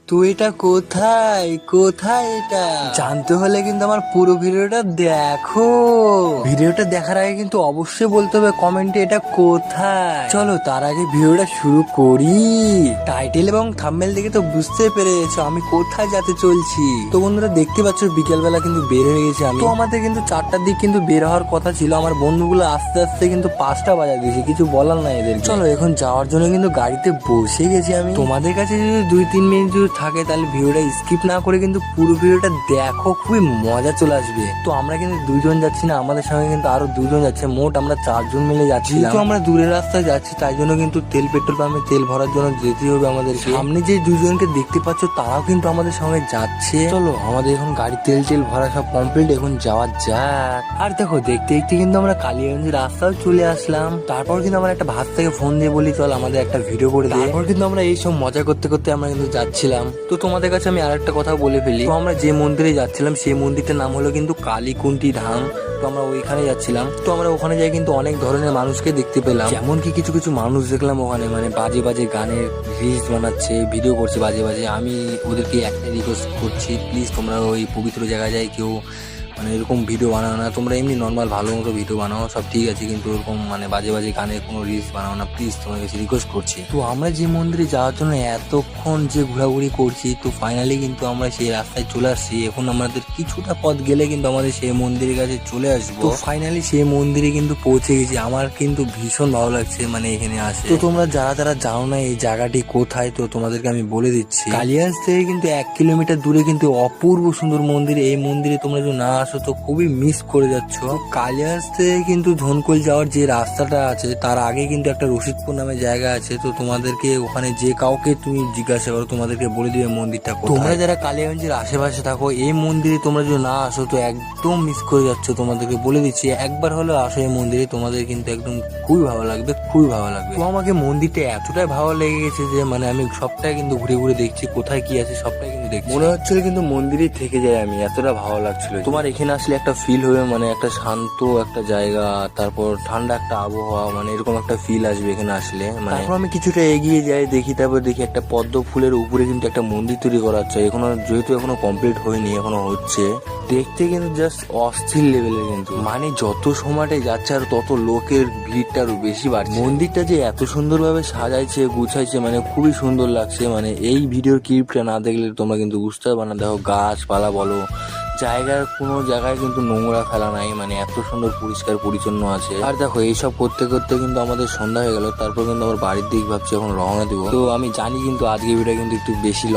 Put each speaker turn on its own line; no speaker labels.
তো এটা কোথায় কোথায় এটা জানতে হলে কিন্তু আমার পুরো ভিডিওটা দেখো। ভিডিওটা দেখার আগে কিন্তু অবশ্যই বলতে হবে কমেন্টে এটা কোথায়। চলো তার আগে ভিডিওটা শুরু করি। টাইটেল এবং থাম্বনেল দেখে তো বুঝতে পেরে গেছো আমি কোথায় যেতে চলছি। তো বন্ধুরা দেখতে পাচ্ছ বিকেল বেলা কিন্তু বের হয়ে গেছি আমি। তো আমাদের কিন্তু 4টার দিক কিন্তু বের হওয়ার কথা ছিল। আমার বন্ধুগুলো আস্তে আস্তে কিন্তু 5টা বাজা দিয়েছে, কিছু বলার নাই এদের। চলো এখন যাওয়ার জন্য কিন্তু গাড়িতে বসে গেছি আমি। তোমাদের কাছে যদি 2-3 মিনিট যদি থাকে তাহলে ভিডিওটা স্কিপ না করে কিন্তু পুরো ভিডিওটা দেখো, খুবই মজা চলে আসবে। তো আমরা কিন্তু 2জন যাচ্ছি না, আমাদের সঙ্গে কিন্তু আরো 2জন যাচ্ছে, মোট আমরা 4জন মিলে যাচ্ছি। তো আমরা দূরের রাস্তায় যাচ্ছি তাই জন্য কিন্তু পেট্রোল পাম্পে তেল ভরার জন্য যেতে হবে আমাদের। সামনে যে 2জনকে দেখতে পাচ্ছ তারাও কিন্তু আমাদের সঙ্গে যাচ্ছে। চলো আমাদের এখন গাড়ি তেল ভরা সব কমপ্লিট, এখন যাওয়া যাক। আর দেখো দেখতে দেখতে কিন্তু আমরা কালিয়াগঞ্জের রাস্তাও চলে আসলাম। তারপর কিন্তু আমরা একটা ভাত থেকে ফোন দিয়ে বলি চল আমাদের একটা ভিডিও করে দিই। তারপর কিন্তু আমরা এইসব মজা করতে করতে আমরা কিন্তু যাচ্ছিলাম। তো তোমাদের কাছে আমি আরেকটা কথা বলে ফেলি, তো আমরা যে মন্দিরে যাচ্ছিলাম সেই মন্দিরটার নাম হলো কিন্তু কালীকুন্টি ধাম। তো আমরা ওইখানে যাচ্ছিলাম। তো আমরা ওখানে যাই কিন্তু অনেক ধরনের মানুষকে দেখতে পেলাম। যেমন কি কিছু কিছু মানুষ দেখলাম ওখানে মানে বাজে বাজে গানের রিলস বানাচ্ছে, ভিডিও করছে বাজে বাজে। আমি ওদেরকে একটা রিকোয়েস্ট করছি, প্লিজ তোমরা ওই পবিত্র জায়গায় যাই কেউ মানে এরকম ভিডিও বানাও না। তোমরা এমনি নর্মাল ভালো মতো ভিডিও বানাও, সব ঠিক আছে, কিন্তু ওরকম মানে বাজে বাজে গানের কোনো রিলস বানাও না, প্লিজ তোমার কাছে রিকোয়েস্ট করছি। তো আমরা যে মন্দিরে যাওয়ার জন্য এতক্ষণ যে ঘোরাঘুরি করছি, তো ফাইনালি কিন্তু আমরা সেই রাস্তায় চলে আসছি। এখন আমাদের কিছুটা পথ গেলে কিন্তু আমাদের সেই মন্দিরের কাছে চলে আসবো। তো ফাইনালি সেই মন্দিরে কিন্তু পৌঁছে গেছি। আমার কিন্তু ভীষণ ভালো লাগছে মানে এখানে আসে। তো তোমরা যারা যারা জানো না এই জায়গাটি কোথায়, তো তোমাদেরকে আমি বলে দিচ্ছি। কালিয়াগঞ্জ থেকে কিন্তু 1 কিলোমিটার দূরে কিন্তু অপূর্ব সুন্দর মন্দির। এই মন্দিরে তোমরা যদি না আসো তো খুবই মিস করে যাচ্ছ। কালিয়াগঞ্জ থেকে কিন্তু ধনকোল যাওয়ার যে রাস্তাটা আছে তার আগে কিন্তু একটা রশিদপুর নামে জায়গা আছে। তো তোমাদেরকে ওখানে যে কাউকে তুমি জিজ্ঞাসা করো তোমাদেরকে বলে দিবে মন্দিরটা কোথায়। তোমরা যারা কালিয়াগঞ্জের আশেপাশে থাকো এই মন্দিরে তোমরা যদি না আসো তো একদম মিস করে যাচ্ছ। তোমাদেরকে বলে দিচ্ছি একবার হলেও আসো এই মন্দিরে, তোমাদের কিন্তু একদম খুবই ভালো লাগবে, খুবই ভালো লাগবে। তো আমাকে মন্দিরটা এতটাই ভালো লেগে গেছে যে মানে আমি সবটাই কিন্তু ঘুরে ঘুরে দেখছি কোথায় কি আছে, সবটাই কিন্তু দেখছি। মনে হচ্ছিল কিন্তু মন্দিরে থেকে যাই আমি, এতটা ভালো লাগছিল। তোমার এখানে আসলে একটা ফিল হবে মানে একটা শান্ত একটা জায়গা, তারপর ঠান্ডা একটা আবহাওয়া, মানে এরকম একটা ফিল আসবে এখানে আসলে। মানে তারপর আমি কিছুটা এগিয়ে যাই, তারপর দেখি একটা পদ্ম ফুলের উপরে কিন্তু একটা মন্দির তৈরি করা হচ্ছে। এখনো যেহেতু এখনো কমপ্লিট হয়নি, এখনো হচ্ছে। দেখতে কিন্তু জাস্ট অস্থির লেভেলের, কিন্তু মানে যত সময়টাই যাচ্ছে আর তত লোকের ভিড়টা আরো বেশি বাড়ছে। মন্দিরটা যে এত সুন্দরভাবে সাজাইছে গুছাইছে মানে খুবই সুন্দর লাগছে। মানে এই ভিডিওর ক্লিপটা না দেখলে তোমরা কিন্তু বুঝতে পারবে না। দেখো গাছপালা বলো, জায়গার কোনো জায়গায় কিন্তু নোংরা ফেলা নাই, মানে এত সুন্দর পরিষ্কার পরিচ্ছন্ন আছে। আর দেখো এইসব করতে করতে কিন্তু আমাদের সন্ধ্যা হয়ে গেল। তারপর কিন্তু আমার বাড়ির দিক ভাবছি এখন রওনা দিব। তো আমি জানি কিন্তু আজকে ভিডিও কিন্তু একটু বেশি লং